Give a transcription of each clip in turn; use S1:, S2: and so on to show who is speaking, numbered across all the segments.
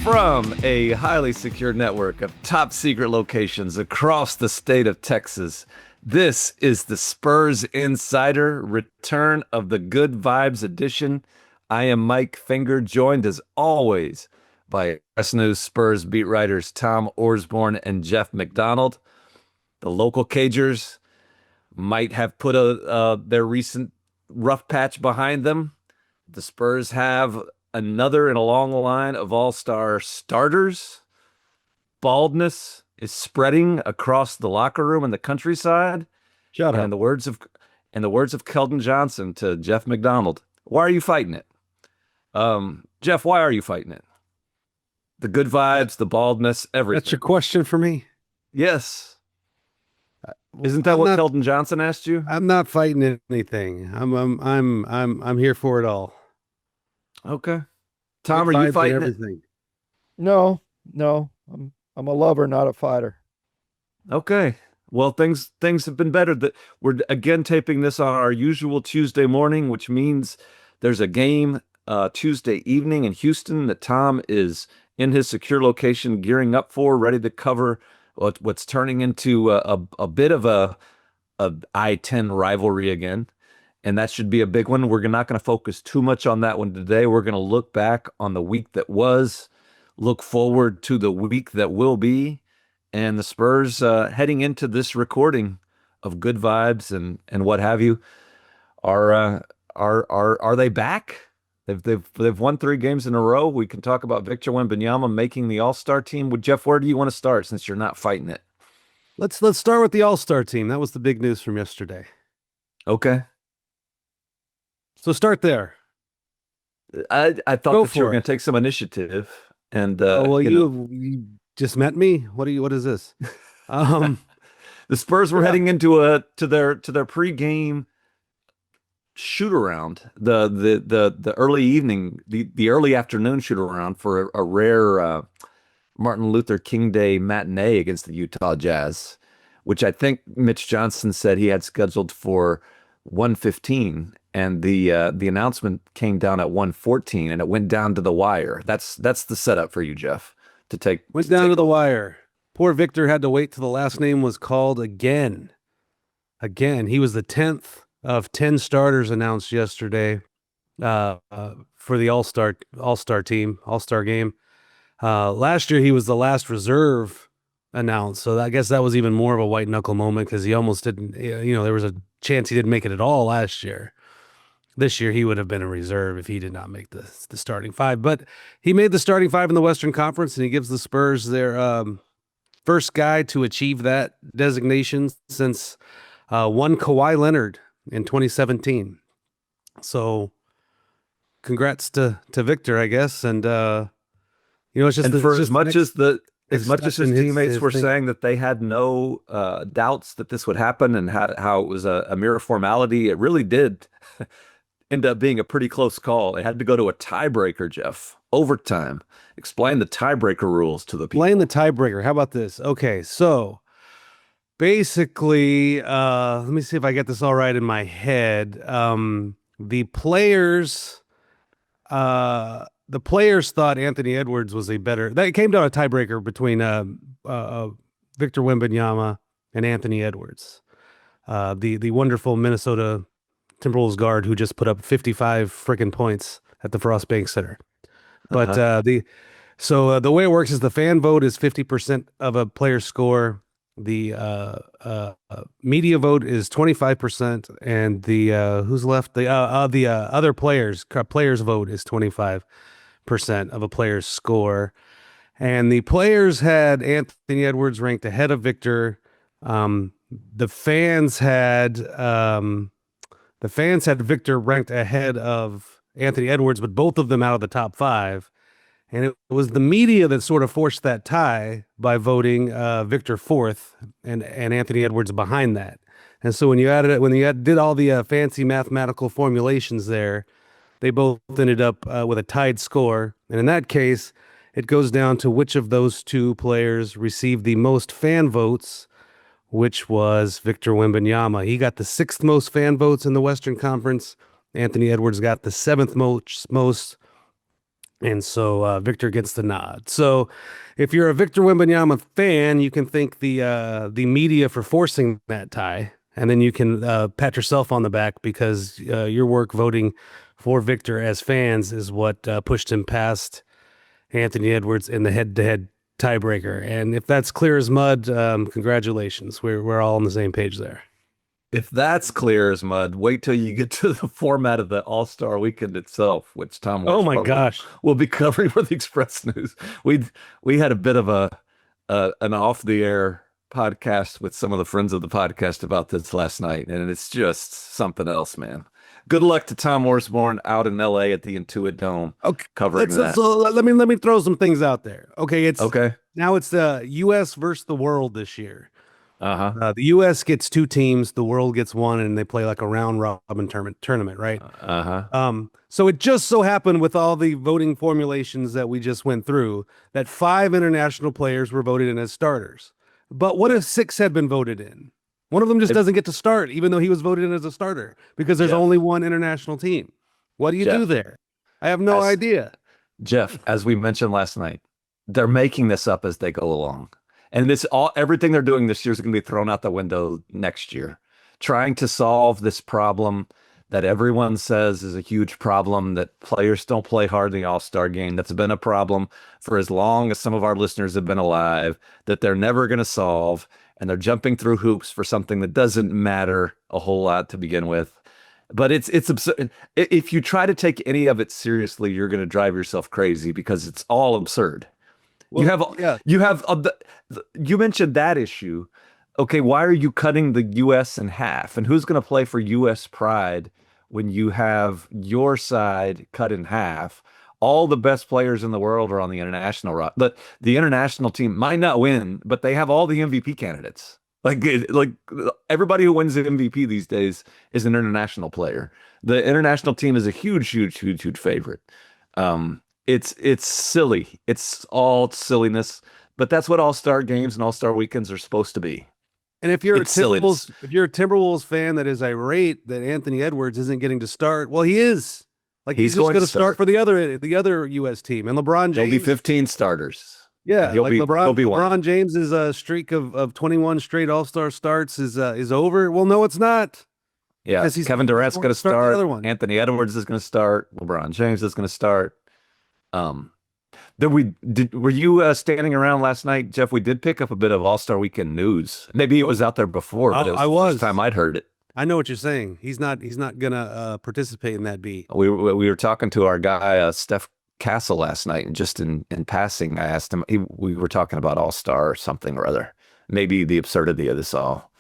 S1: From a highly secure network of top secret locations across the state of Texas, this is the Spurs Insider, return of the Good Vibes edition. I am Mike Finger, joined as always by S News Spurs beat writers Tom Orsborn and Jeff McDonald. The local Cagers might have put their recent rough patch behind them. The Spurs have another in a long line of all-star starters. Baldness is spreading across the locker room and the countryside.
S2: Shut up.
S1: In the words of Keldon Johnson to Jeff McDonald, why are you fighting it? Jeff, why are you fighting it? The good vibes, the baldness, everything.
S2: That's your question for me?
S1: Yes. Isn't that what Keldon Johnson asked you?
S2: I'm not fighting anything. I'm here for it all.
S1: Okay. Tom, are you fighting
S2: everything?
S3: No. I'm a lover, not a fighter.
S1: Okay. Well, things have been better. That we're again taping this on our usual Tuesday morning, which means there's a game Tuesday evening in Houston that Tom is in his secure location gearing up for, ready to cover what's turning into a bit of a I-10 rivalry again. And that should be a big one. We're not going to focus too much on that one today. We're going to look back on the week that was, look forward to the week that will be, and the Spurs heading into this recording of Good Vibes and what have you. Are they back? They've won 3 games in a row. We can talk about Victor Wembanyama making the All-Star team. Jeff, where do you want to start since you're not fighting it?
S2: Let's start with the All-Star team. That was the big news from yesterday.
S1: Okay.
S2: So start there.
S1: I thought that you were going to take some initiative, and
S2: you just met me. What is this?
S1: The Spurs were heading into to their pregame shoot around, the early evening, the early afternoon shoot around for a rare Martin Luther King Day matinee against the Utah Jazz, which I think Mitch Johnson said he had scheduled for 1:15. And the announcement came down at 1:14, and it went down to the wire. That's the setup for you, Jeff. Went
S2: down to the wire. Poor Victor had to wait till the last name was called again. He was the 10th of 10 starters announced yesterday for the All-Star team, All-Star game. Last year he was the last reserve announced, so I guess that was even more of a white knuckle moment because he almost didn't. There was a chance he didn't make it at all last year. This year, he would have been a reserve if he did not make the starting 5. But he made the starting 5 in the Western Conference, and he gives the Spurs their first guy to achieve that designation since one Kawhi Leonard in 2017. So, congrats to Victor, I guess. And it's just
S1: as much as his teammates were saying that they had no doubts that this would happen and how it was a mere formality, it really did end up being a pretty close call. It had to go to a tiebreaker, Jeff. Overtime. Explain the tiebreaker rules to the people.
S2: Explain the tiebreaker. How about this? Okay, so basically, let me see if I get this all right in my head. The players thought Anthony Edwards was a better. That came down a tiebreaker between Victor Wembanyama and Anthony Edwards, the wonderful Minnesota Timberwolves guard who just put up 55 freaking points at the Frost Bank Center. But the way it works is the fan vote is 50% of a player's score. The media vote is 25%, and the who's left? The other players vote is 25% of a player's score. And the players had Anthony Edwards ranked ahead of Victor. The fans had Victor ranked ahead of Anthony Edwards, but both of them out of the top 5. And it was the media that sort of forced that tie by voting Victor 4th and Anthony Edwards behind that. And so when you did all the fancy mathematical formulations there, they both ended up with a tied score. And in that case, it goes down to which of those two players received the most fan votes, which was Victor Wembanyama. He got the 6th most fan votes in the Western Conference. Anthony Edwards got the 7th most. And so Victor gets the nod. So if you're a Victor Wembanyama fan, you can thank the media for forcing that tie. And then you can pat yourself on the back because your work voting for Victor as fans is what pushed him past Anthony Edwards in the head-to-head tiebreaker. And if that's clear as mud, congratulations. We're all on the same page there.
S1: If that's clear as mud, wait till you get to the format of the All-Star Weekend itself, which Tom
S2: Oh my
S1: Orsborn
S2: gosh.
S1: will be covering for the Express News. We had a bit of an off-the-air podcast with some of the friends of the podcast about this last night, and it's just something else, man. Good luck to Tom Orsborn out in LA at the Intuit Dome.
S2: Okay,
S1: covering that.
S2: So let me throw some things out there. Okay,
S1: Okay.
S2: now it's the U.S. versus the world this year.
S1: Uh-huh.
S2: The U.S. gets 2 teams, the world gets 1, and they play like a round robin tournament, right?
S1: Uh-huh.
S2: So it just so happened with all the voting formulations that we just went through that 5 international players were voted in as starters. But what if 6 had been voted in? One of them just doesn't get to start, even though he was voted in as a starter, because there's only 1 international team. What do you do there? I have no idea.
S1: Jeff, as we mentioned last night, they're making this up as they go along. And everything they're doing this year is going to be thrown out the window next year. Trying to solve this problem that everyone says is a huge problem, that players don't play hard in the All-Star game. That's been a problem for as long as some of our listeners have been alive, that they're never going to solve. And they're jumping through hoops for something that doesn't matter a whole lot to begin with. But it's absurd. If you try to take any of it seriously, you're going to drive yourself crazy because it's all absurd. Well, you mentioned that issue. Okay, why are you cutting the U.S. in half? And who's going to play for U.S. pride when you have your side cut in half? All the best players in the world are on the international route. The international team might not win, but they have all the MVP candidates. Like everybody who wins the MVP these days is an international player. The international team is a huge favorite. It's silly. It's all silliness, but that's what All-Star games and All-Star weekends are supposed to be.
S2: And if you're a Timberwolves fan that is irate that Anthony Edwards isn't getting to start, well, he is. Like he's just going to start for the other U.S. team, and LeBron James.
S1: There'll be 15 starters.
S2: Yeah, LeBron James's streak of 21 straight All-Star starts is over. Well, no, it's not.
S1: Yeah, Kevin Durant's going to start. Anthony Edwards is going to start. LeBron James is going to start. Were you standing around last night, Jeff? We did pick up a bit of All-Star Weekend news. Maybe it was out there before, but it was the first time I'd heard it.
S2: I know what you're saying. He's not gonna participate in that beat.
S1: We were talking to our guy Steph Castle last night, and just in passing, I asked him. We were talking about All-Star or something or other, maybe the absurdity of this all,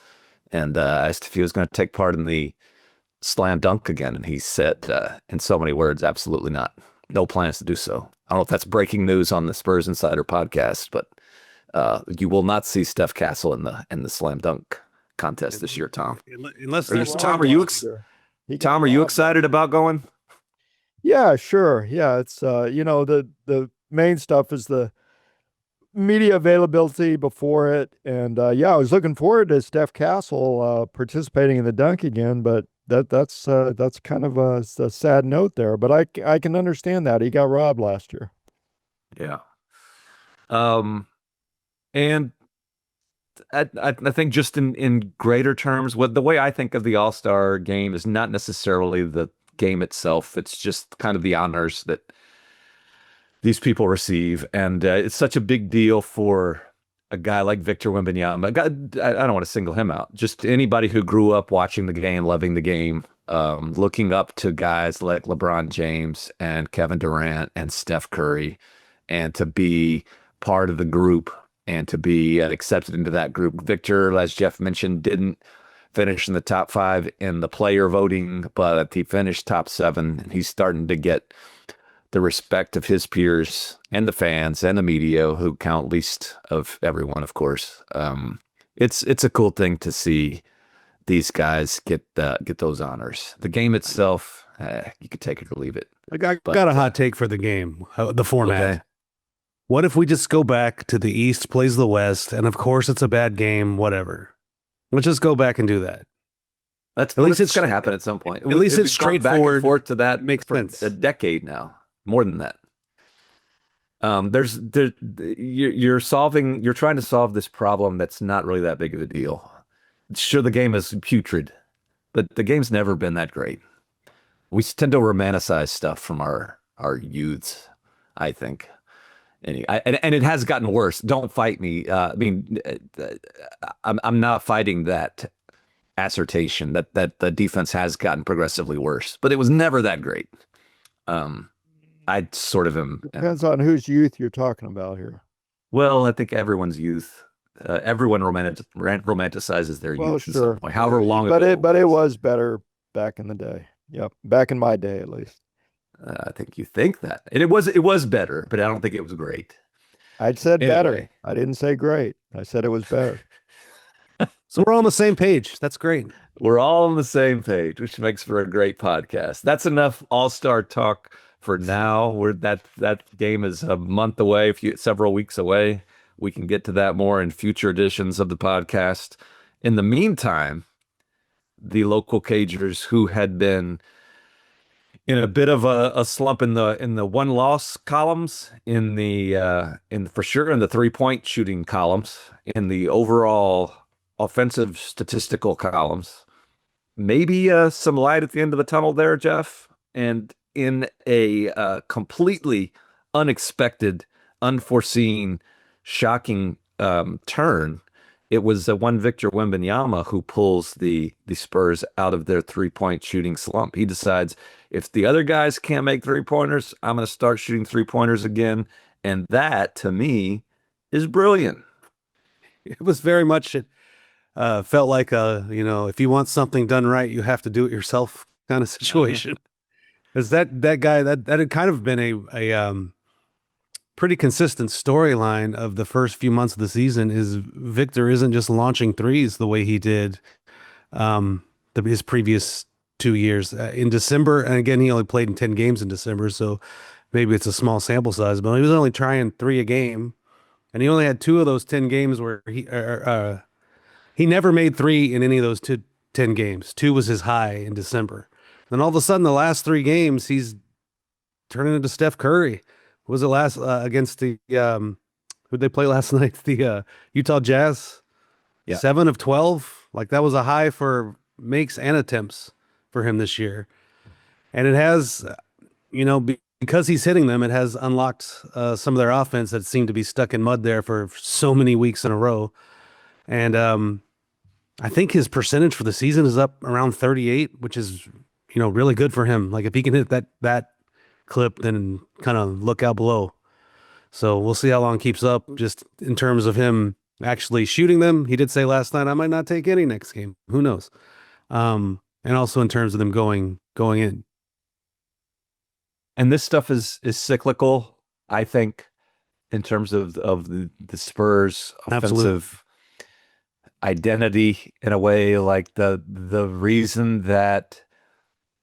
S1: and I asked if he was going to take part in the slam dunk again, and he said, in so many words, absolutely not. No plans to do so. I don't know if that's breaking news on the Spurs Insider podcast, but you will not see Steph Castle in the slam dunk contest this year, Tom. Tom, are you excited about going?
S3: Yeah, sure. Yeah, it's the main stuff is the media availability before it, and I was looking forward to Steph Castle participating in the dunk again, but that's kind of a sad note there. But I can understand that he got robbed last year.
S1: Yeah. And I think just in greater terms, the way I think of the All-Star game is not necessarily the game itself. It's just kind of the honors that these people receive. And it's such a big deal for a guy like Victor Wembanyama. I don't want to single him out. Just anybody who grew up watching the game, loving the game, looking up to guys like LeBron James and Kevin Durant and Steph Curry, and to be part of the group and to be accepted into that group. Victor, as Jeff mentioned, didn't finish in the top 5 in the player voting, but he finished top 7, and he's starting to get the respect of his peers and the fans and the media, who count least of everyone, of course. It's a cool thing to see these guys get those honors. The game itself, you could take it or leave it.
S2: I got a hot take for the game, the format.
S1: Okay.
S2: What if we just go back to the East plays the West, and of course it's a bad game, whatever. Let's just go back and do that.
S1: At least it's going to happen at some point.
S2: At least it's straightforward.
S1: Back and forth to that
S2: makes sense.
S1: A decade now, more than that. You're trying to solve this problem that's not really that big of a deal. Sure, the game is putrid, but the game's never been that great. We tend to romanticize stuff from our youths, I think. And it has gotten worse. Don't fight me. I'm not fighting that assertion that the defense has gotten progressively worse, but it was never that great. I sort of am.
S3: Depends on whose youth you're talking about here.
S1: Well, I think everyone's youth. Everyone romanticizes their youth. In
S3: Sure.
S1: some way, however long
S3: But
S1: ago
S3: it was better back in the day. Yep, back in my day at least.
S1: I think you think that, and it was better, but I don't think it was great.
S3: I said better.
S1: Anyway.
S3: I didn't say great. I said it was better.
S2: So we're all on the same page. That's great.
S1: We're all on the same page, which makes for a great podcast. That's enough all-star talk for now. That game is a month away, several weeks away. We can get to that more in future editions of the podcast. In the meantime, the local Cagers, who had been in a bit of a slump in the one loss columns, for sure in the 3-point shooting columns, in the overall offensive statistical columns, maybe some light at the end of the tunnel there, Jeff. And in a completely unexpected, unforeseen, shocking turn, it was one Victor Wembanyama who pulls the Spurs out of their 3-point shooting slump. He decides, if the other guys can't make 3-pointers, I'm going to start shooting 3-pointers again. And that, to me, is brilliant.
S2: It was very much, it felt like if you want something done right, you have to do it yourself kind of situation. Because that guy, that had kind of been a pretty consistent storyline of the first few months of the season, is Victor isn't just launching threes the way he did his previous 2 years. In December, and again, he only played in 10 games in December, so maybe it's a small sample size, but he was only trying 3 a game, and he only had 2 of those 10 games where he never made 3 in any of those 10 games. 2 was his high in December. Then all of a sudden, the last 3 games, he's turning into Steph Curry. Was it last against the who'd they play last night? The Utah Jazz.
S1: Yeah.
S2: 7 of 12. Like, that was a high for makes and attempts for him this year. And it has, because he's hitting them, it has unlocked some of their offense that seemed to be stuck in mud there for so many weeks in a row. And I think his percentage for the season is up around 38, which is, really good for him. Like, if he can hit that clip, then kind of look out below. So we'll see how long it keeps up, just in terms of him actually shooting them. He did say last night, I might not take any next game. Who knows? And also in terms of them going in.
S1: And this stuff is cyclical, I think, in terms of the Spurs offensive identity, in a way. Like, the reason that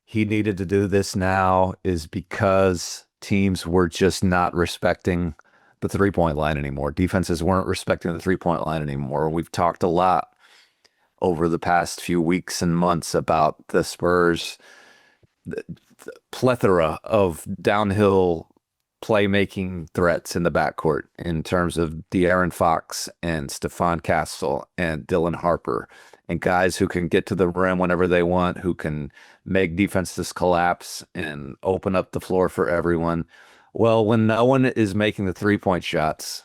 S1: he needed to do this now is because teams were just not respecting the 3-point line anymore. Defenses weren't respecting the 3-point line anymore. We've talked a lot over the past few weeks and months about the Spurs, the plethora of downhill playmaking threats in the backcourt, in terms of De'Aaron Fox and Stephon Castle and Dylan Harper, and guys who can get to the rim whenever they want, who can make defenses collapse and open up the floor for everyone. Well, when no one is making the 3-point shots,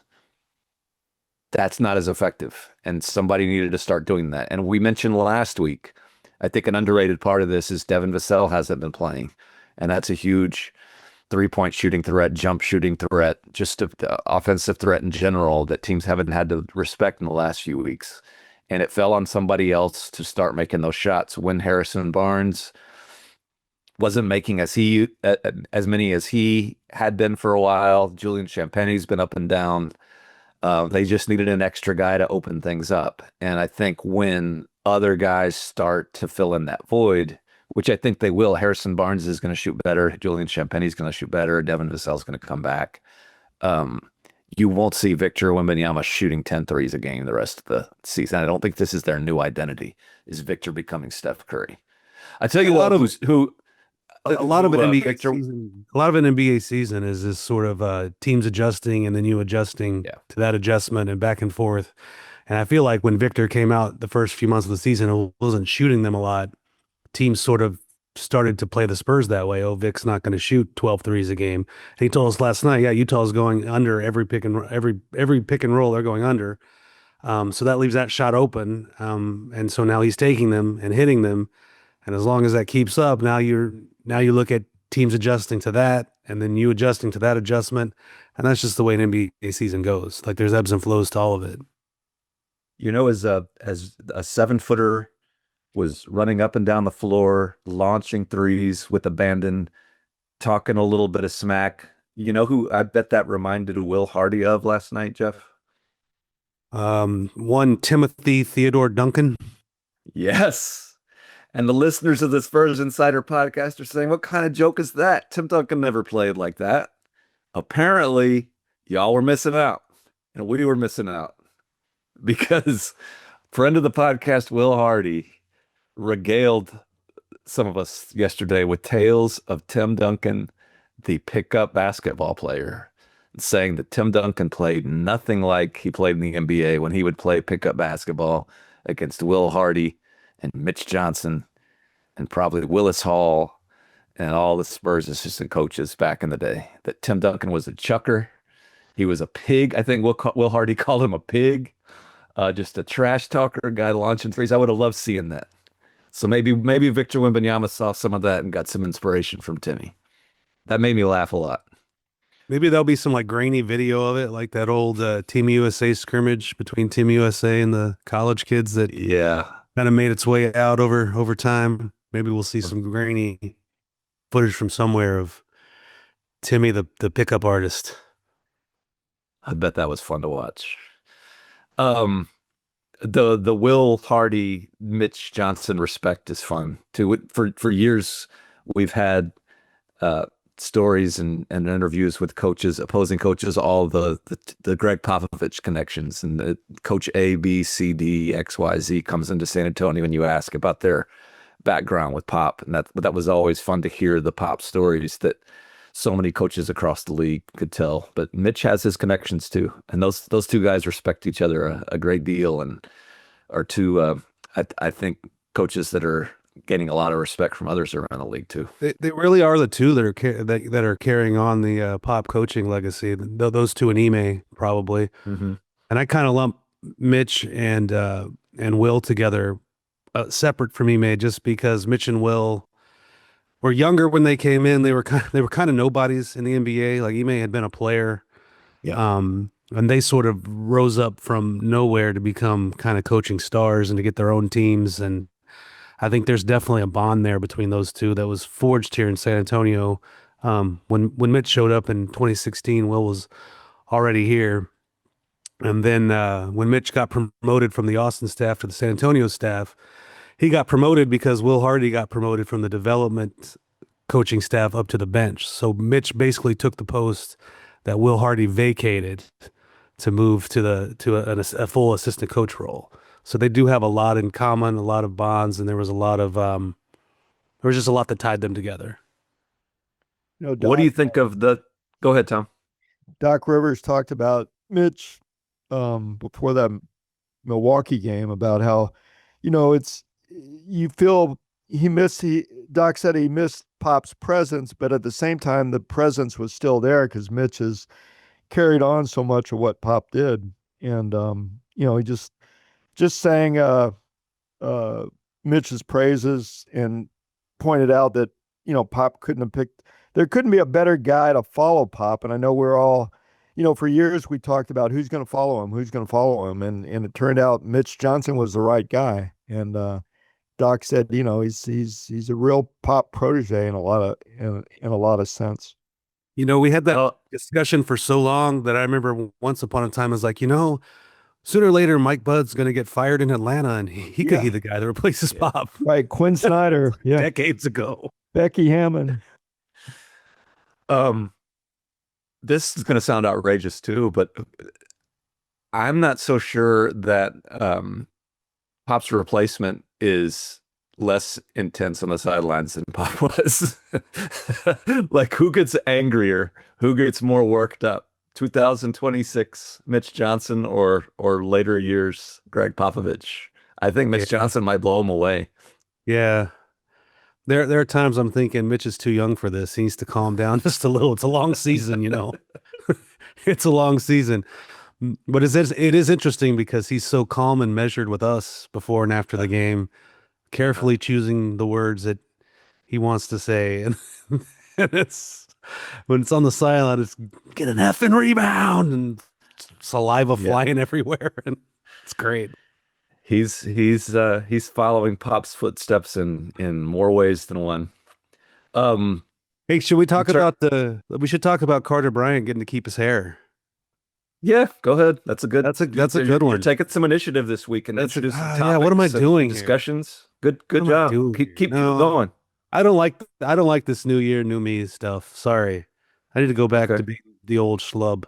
S1: that's not as effective. And somebody needed to start doing that. And we mentioned last week, I think an underrated part of this is Devin Vassell hasn't been playing. And that's a huge 3-point shooting threat, jump shooting threat, just the offensive threat in general that teams haven't had to respect in the last few weeks. And it fell on somebody else to start making those shots. When Harrison Barnes wasn't making as many as he had been for a while, Julian Champagne's been up and down. They just needed an extra guy to open things up. And I think when other guys start to fill in that void, which I think they will, Harrison Barnes is going to shoot better, Julian Champagne's going to shoot better, Devin Vassell's going to come back. You won't see Victor Wembanyama shooting 10 threes a game the rest of the season. I don't think this is their new identity, is Victor becoming Steph Curry. I tell you what,
S2: a lot of an NBA
S1: Victor.
S2: season, a lot of an NBA season is this sort of teams adjusting and then you adjusting to that adjustment and back and forth. And I feel like when Victor came out the first few months of the season and wasn't shooting them a lot, teams sort of started to play the Spurs that way. Oh, Vic's not going to shoot 12 threes a game. And he told us last night, yeah, Utah's going under every pick and roll they're going under. So that leaves that shot open. And so now he's taking them and hitting them. And as long as that keeps up, now you look at teams adjusting to that and then you adjusting to that adjustment. And that's just the way an NBA season goes. Like there's ebbs and flows to all of it.
S1: You know, as a 7-footer was running up and down the floor, launching threes with abandon, talking a little bit of smack. You know who I bet that reminded Will Hardy of last night, Jeff?
S2: One Timothy Theodore Duncan.
S1: Yes. And the listeners of the Spurs Insider podcast are saying, what kind of joke is that? Tim Duncan never played like that. Apparently, y'all were missing out. And we were missing out. Because friend of the podcast, Will Hardy, regaled some of us yesterday with tales of Tim Duncan, the pickup basketball player, saying that Tim Duncan played nothing like he played in the NBA when he would play pickup basketball against Will Hardy and Mitch Johnson and probably Willis Hall and all the Spurs assistant coaches back in the day. That Tim Duncan was a chucker. He was a pig. I think Will Hardy called him a pig. Just a trash talker, guy launching threes. I would have loved seeing that. So maybe Victor Wembanyama saw some of that and got some inspiration from Timmy. That made me laugh a lot.
S2: Maybe there'll be some like grainy video of it, like that old Team USA scrimmage between Team USA and the college kids that kind of made its way out over time. Maybe we'll see some grainy footage from somewhere of Timmy, the pickup artist.
S1: I bet that was fun to watch. The Will Hardy, Mitch Johnson respect is fun too. For years, we've had stories and interviews with coaches, opposing coaches, all the Gregg Popovich connections, and the coach A, B, C, D, X, Y, Z comes into San Antonio and you ask about their background with Pop, and that was always fun to hear the Pop stories that so many coaches across the league could tell. But Mitch has his connections too, and those two guys respect each other a great deal, and are two I think coaches that are gaining a lot of respect from others around the league too.
S2: They really are the two that are carrying on the Pop coaching legacy. Those two and Ime probably, and I kind of lump Mitch and Will together, separate from Ime, just because Mitch and Will were younger when they came in. They were kind of nobodies in the NBA. Like Ime had been a player, and they sort of rose up from nowhere to become kind of coaching stars and to get their own teams. And I think there's definitely a bond there between those two that was forged here in San Antonio. When Mitch showed up in 2016, Will was already here. And then when Mitch got promoted from the Austin staff to the San Antonio staff, he got promoted because Will Hardy got promoted from the development coaching staff up to the bench. So Mitch basically took the post that Will Hardy vacated to move to a full assistant coach role. So they do have a lot in common, a lot of bonds, and there was just a lot that tied them together.
S3: You know,
S1: What do you think of the? Go ahead, Tom.
S3: Doc Rivers talked about Mitch before that Milwaukee game about how, you feel Doc said he missed Pop's presence, but at the same time, the presence was still there because Mitch has carried on so much of what Pop did. And, he just sang Mitch's praises and pointed out that, Pop there couldn't be a better guy to follow Pop. And I know we're all, for years we talked about who's going to follow him. And it turned out Mitch Johnson was the right guy. And Doc said, he's a real Pop protege in a lot of sense.
S2: We had that discussion for so long that I remember once upon a time I was like, sooner or later Mike Budd's going to get fired in Atlanta, and he could be the guy that replaces Pop.
S3: Right, Quinn Snyder,
S2: decades ago.
S3: Becky Hammond.
S1: This is going to sound outrageous too, but I'm not so sure that Pop's replacement is less intense on the sidelines than Pop was. Like, who gets angrier? Who gets more worked up? 2026 Mitch Johnson or later years Gregg Popovich? I think Mitch Johnson might blow him away.
S2: Yeah. There are times I'm thinking Mitch is too young for this. He needs to calm down just a little. It's a long season, you know. It's a long season. But it is interesting because he's so calm and measured with us before and after the game, carefully choosing the words that he wants to say. And, and it's when it's on the sideline, it's get an effing rebound and saliva flying everywhere. And it's great.
S1: He's following Pop's footsteps in more ways than one.
S2: Hey, should we talk about we should talk about Carter Bryant getting to keep his hair.
S1: Yeah, go ahead. That's a good
S2: good one.
S1: You're taking some initiative this week and introducing topics.
S2: Yeah, what am I doing
S1: discussions? Here? Good job. Keep going.
S2: I don't like this new year, new me stuff. Sorry. I need to go back to being the old schlub,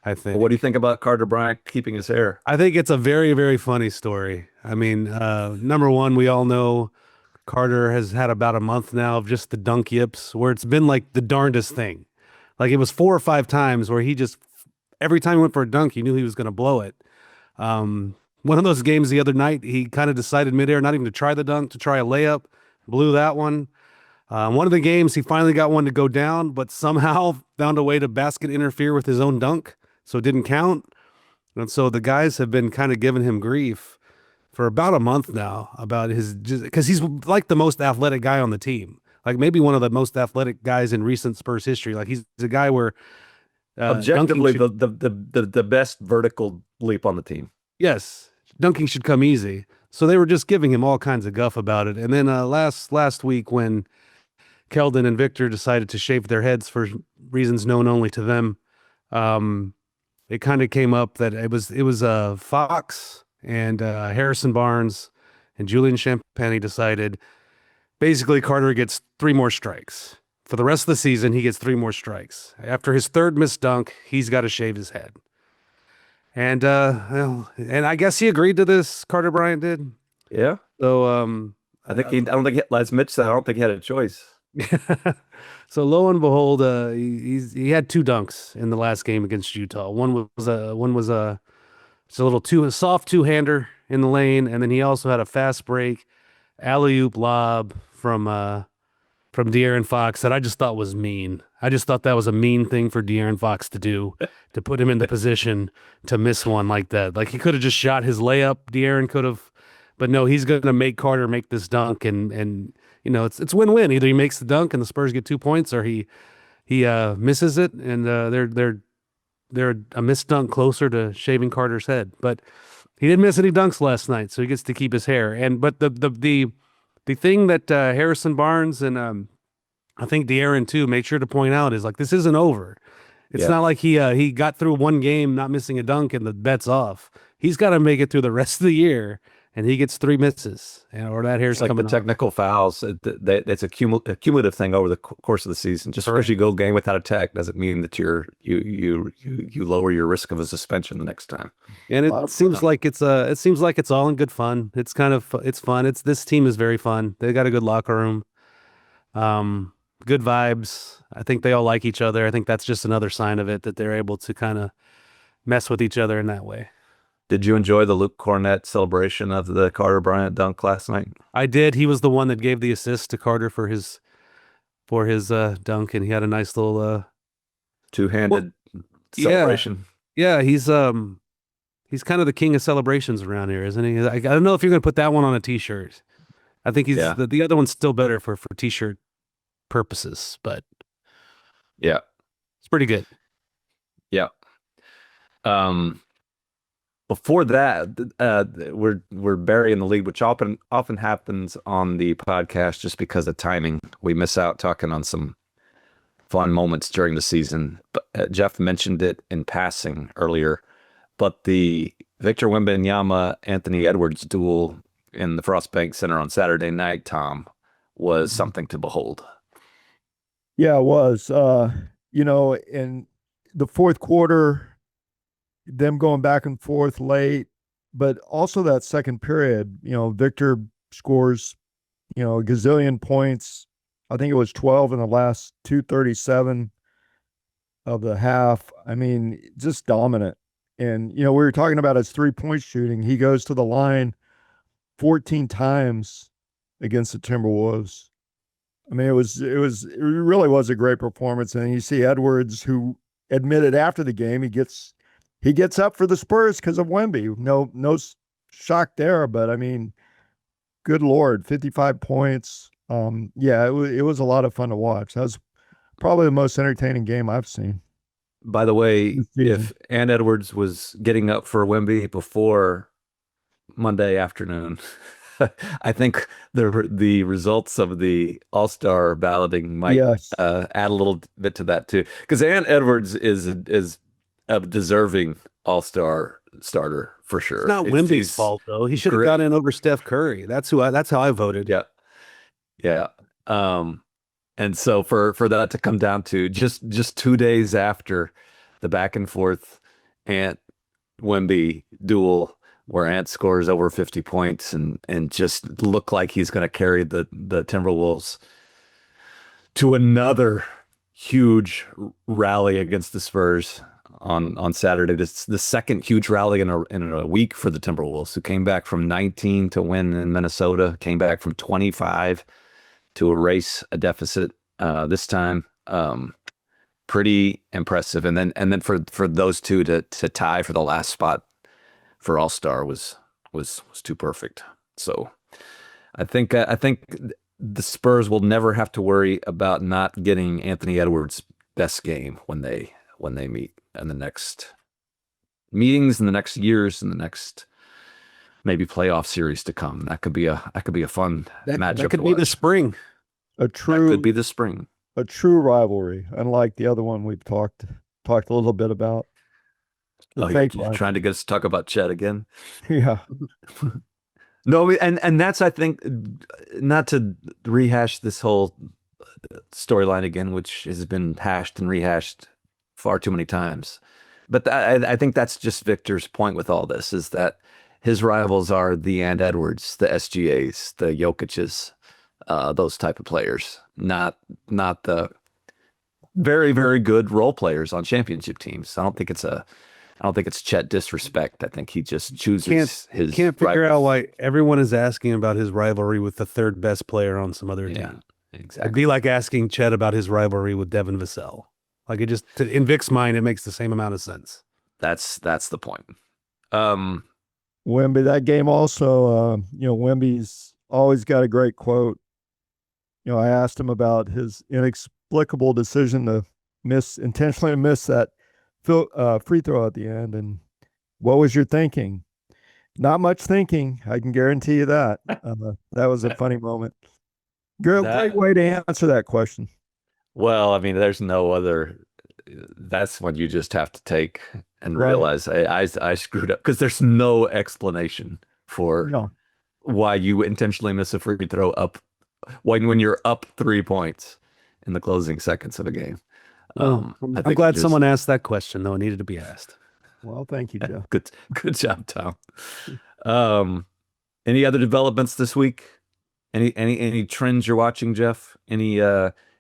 S2: I think.
S1: Well, what do you think about Carter Bryant keeping his hair?
S2: I think it's a very, very funny story. I mean, number one, we all know Carter has had about a month now of just the dunk yips where it's been like the darndest thing. Like it was 4 or 5 times where he just, every time he went for a dunk, he knew he was going to blow it. One of those games the other night, he kind of decided midair not even to try the dunk, to try a layup, blew that one. One of the games, he finally got one to go down, but somehow found a way to basket interfere with his own dunk, so it didn't count. And so the guys have been kind of giving him grief for about a month now about his, because he's like the most athletic guy on the team, like maybe one of the most athletic guys in recent Spurs history. Like he's a guy where
S1: objectively the best vertical leap on the team.
S2: Yes, dunking should come easy. So they were just giving him all kinds of guff about it. And then last week when Keldon and Victor decided to shave their heads for reasons known only to them, it kind of came up that it was Fox and Harrison Barnes and Julian Champagny decided basically Carter gets 3 more strikes. For the rest of the season, he gets 3 more strikes. After his 3rd missed dunk, he's got to shave his head. And and I guess he agreed to this. Carter Bryant did.
S1: Yeah.
S2: So
S1: I don't think as Mitch said, I don't think he had a choice.
S2: So lo and behold, he had 2 dunks in the last game against Utah. One was a soft 2-hander in the lane, and then he also had a fast break alley-oop lob from De'Aaron Fox that I just thought was mean. I just thought that was a mean thing for De'Aaron Fox to do, to put him in the position to miss one like that. Like he could have just shot his layup. De'Aaron could have, but no, he's going to make Carter make this dunk, and you know it's win-win. Either he makes the dunk and the Spurs get 2 points, or he misses it, and they're a missed dunk closer to shaving Carter's head. But he didn't miss any dunks last night, so he gets to keep his hair. But the thing that Harrison Barnes and I think De'Aaron too made sure to point out is like this isn't over. It's not like he got through one game not missing a dunk and the bet's off. He's got to make it through the rest of the year, and he gets 3 misses, or that hair's
S1: like
S2: coming
S1: the technical fouls. It's a cumulative thing over the course of the season. Just because you go game without a tech doesn't mean that you lower your risk of a suspension the next time.
S2: And it seems like it's all in good fun. It's fun. This team is very fun. They got a good locker room. Good vibes. I think they all like each other. I think that's just another sign of it, that they're able to kind of mess with each other in that way.
S1: Did you enjoy the Luke Cornett celebration of the Carter Bryant dunk last night? I
S2: did. He was the one that gave the assist to Carter for his dunk, and he had a nice little
S1: 2-handed celebration.
S2: Yeah, he's kind of the king of celebrations around here, isn't he? I don't know if you're going to put that one on a t-shirt. I think the other one's still better for t-shirt purposes, but
S1: yeah,
S2: it's pretty good.
S1: Yeah. Before that, we're burying the lead, which often happens on the podcast just because of timing. We miss out talking on some fun moments during the season. But Jeff mentioned it in passing earlier, but the Victor Wembanyama Anthony Edwards duel in the Frostbank Center on Saturday night, Tom, was something to behold.
S3: Yeah, it was. In the fourth quarter, them going back and forth late, but also that second period, Victor scores a gazillion points. I think it was 12 in the last 237 of the half. I mean, just dominant. And, we were talking about his 3-point shooting. He goes to the line 14 times against the Timberwolves. I mean, it really was a great performance. And you see Edwards, who admitted after the game, he gets up for the Spurs because of Wemby. No shock there, but I mean, good Lord, 55 points. Yeah, it was a lot of fun to watch. That was probably the most entertaining game I've seen.
S1: By the way,
S3: This season.
S1: if Ann Edwards was getting up for Wemby before Monday afternoon, I think the results of the All-Star balloting might
S3: Yes.
S1: add a little bit to that too. Because Ann Edwards is a deserving All-Star starter for sure.
S2: It's not Wemby's fault though. He should have
S1: great.
S2: got in over Steph Curry. That's how I voted.
S1: Yeah. Yeah. And so for that to come down to just 2 days after the back and forth Ant Wemby duel where Ant scores over 50 points and just look like he's going to carry the Timberwolves to another huge rally against the Spurs on Saturday. This the second huge rally in a week for the Timberwolves, who came back from 19 to win in Minnesota, came back from 25 to erase a deficit this time. Pretty impressive. And then for those two to tie for the last spot for All-Star was too perfect. So I think the Spurs will never have to worry about not getting Anthony Edwards' best game when they meet in the next meetings, in the next years, in the next maybe playoff series to come. That could be a fun matchup.
S2: That could be the spring.
S1: That could be the spring.
S3: A true rivalry, unlike the other one we've talked a little bit about. The
S1: You're
S3: rivalry.
S1: trying to get us to talk about Chet again?
S3: Yeah.
S1: No, and that's, I think, not to rehash this whole storyline again, which has been hashed and rehashed far too many times. But I think that's just Victor's point with all this, is that his rivals are the Ant Edwards, the SGAs, the Jokic's, those type of players, not the very, very good role players on championship teams. I don't think it's Chet disrespect. I think he just chooses his.
S2: Can't figure
S1: rivals.
S2: out why everyone is asking about his rivalry with the third best player on some other
S1: Yeah,
S2: team. It'd
S1: exactly.
S2: be like asking Chet about his rivalry with Devin Vassell. Like in Vic's mind, it makes the same amount of sense.
S1: That's the point.
S3: Wemby, that game also, Wemby's always got a great quote. I asked him about his inexplicable decision to intentionally miss that free throw at the end. And what was your thinking? Not much thinking. I can guarantee you that. That was a funny moment. Great way to answer that question.
S1: Well, I mean, there's no other. That's when you just have to take and
S3: Right.
S1: realize I screwed up, because there's no explanation for
S3: No.
S1: why you intentionally miss a free throw up when you're up 3 points in the closing seconds of a game.
S2: I'm
S1: I think
S2: glad
S1: just-
S2: someone asked that question, though. It needed to be asked.
S3: Well, thank you, Jeff.
S1: Good job, Tom. Any other developments this week? Any trends you're watching, Jeff? Any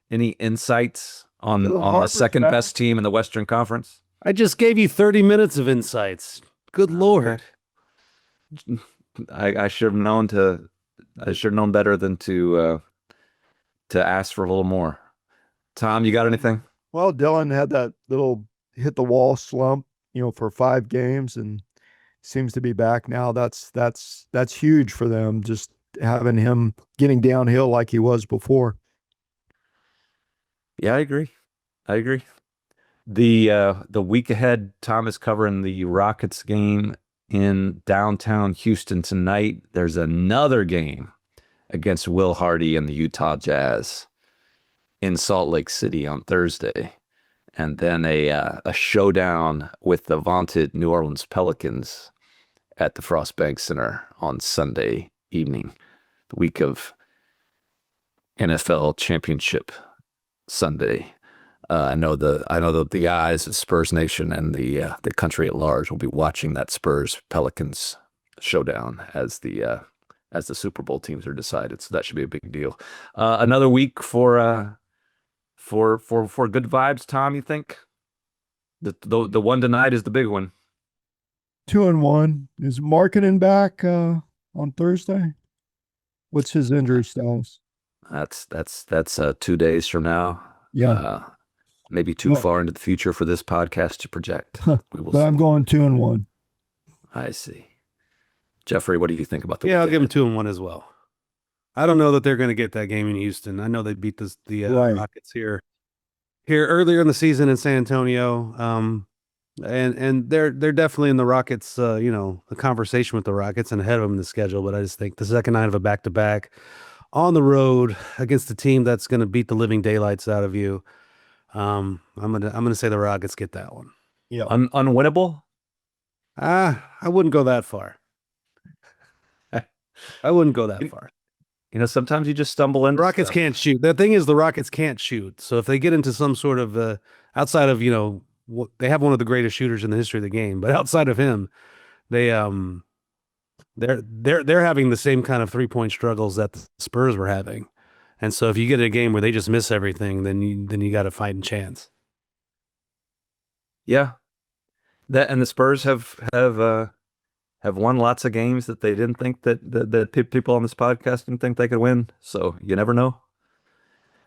S1: insights on the
S3: Harper's
S1: second
S3: back.
S1: best team in the Western Conference?
S2: I just gave you 30 minutes of insights. Good Lord.
S1: I should have known better than to ask for a little more. Tom, you got anything?
S3: Well, Dylan had that little hit the wall slump, for 5 games, and seems to be back now. That's huge for them, just having him getting downhill like he was before.
S1: Yeah, I agree. The week ahead, Tom is covering the Rockets game in downtown Houston tonight. There's another game against Will Hardy and the Utah Jazz in Salt Lake City on Thursday, and then a showdown with the vaunted New Orleans Pelicans at the Frost Bank Center on Sunday evening, the week of NFL Championship Sunday. I know the eyes of Spurs Nation and the country at large will be watching that Spurs Pelicans showdown as the as the Super Bowl teams are decided. So that should be a big deal. Another week for good vibes, Tom, you think? The one tonight is the big one.
S3: 2-1. Is Markkanen back on Thursday? What's his injury status?
S1: That's 2 days from now.
S3: Yeah.
S1: Maybe too far into the future for this podcast to project. We will
S3: But I'm
S1: see.
S3: going 2-1.
S1: I see. Jeffrey, what do you think about the
S2: Yeah, I'll
S1: weekend?
S2: give them 2-1 as well. I don't know that they're going to get that game in Houston. I know they beat the
S3: Right.
S2: Rockets here earlier in the season in San Antonio. And they're definitely in the Rockets, the conversation with the Rockets and ahead of them in the schedule. But I just think the second night of a back-to-back on the road against a team that's going to beat the living daylights out of you. I'm gonna say the Rockets get that one.
S3: Yeah.
S1: Unwinnable?
S2: I wouldn't go that far. I wouldn't go that far.
S1: Sometimes you just stumble into
S2: The Rockets
S1: stuff.
S2: can't shoot. The thing is, the Rockets can't shoot. So if they get into some sort of outside of they have one of the greatest shooters in the history of the game, but outside of him, they're having the same kind of 3-point struggles that the Spurs were having. And so if you get a game where they just miss everything, then you got a fighting chance.
S1: Yeah. And the Spurs have won lots of games that they didn't think that people on this podcast didn't think they could win. So you never know.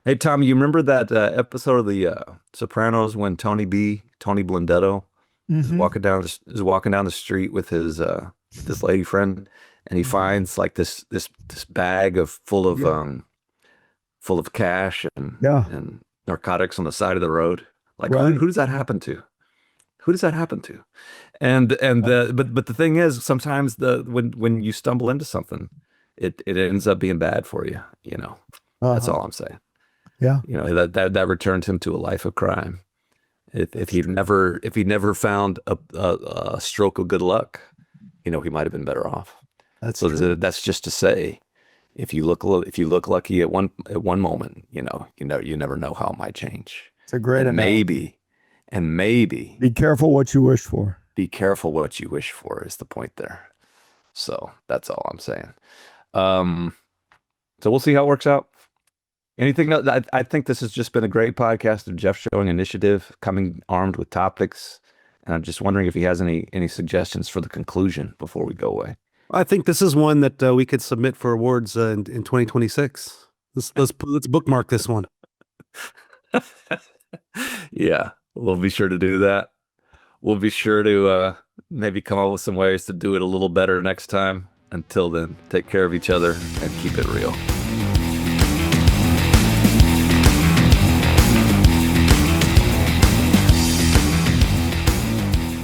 S1: Hey, Tom, you remember that episode of the Sopranos when Tony Blundetto is walking down the street with his this lady friend, and he finds like this bag full of cash and narcotics on the side of the road. Like,
S3: Right.
S1: who does that happen to? Who does that happen to? But the thing is, sometimes when you stumble into something, it ends up being bad for you. That's all I'm saying.
S3: Yeah.
S1: That returned him to a life of crime. If he never found a stroke of good luck, he might have been better off.
S3: That's
S1: That's just to say, if you look lucky at one moment, you never know how it might change.
S3: It's a great analogy.
S1: Maybe
S3: Be careful what you wish for.
S1: be careful what you wish for is the point there. So that's all I'm saying. So we'll see how it works out. Anything else? I think this has just been a great podcast of Jeff showing initiative, coming armed with topics. And I'm just wondering if he has any suggestions for the conclusion before we go away.
S2: I think this is one that we could submit for awards in 2026. Let's bookmark this one.
S1: Yeah, we'll be sure to do that. We'll be sure to maybe come up with some ways to do it a little better next time. Until then, take care of each other and keep it real.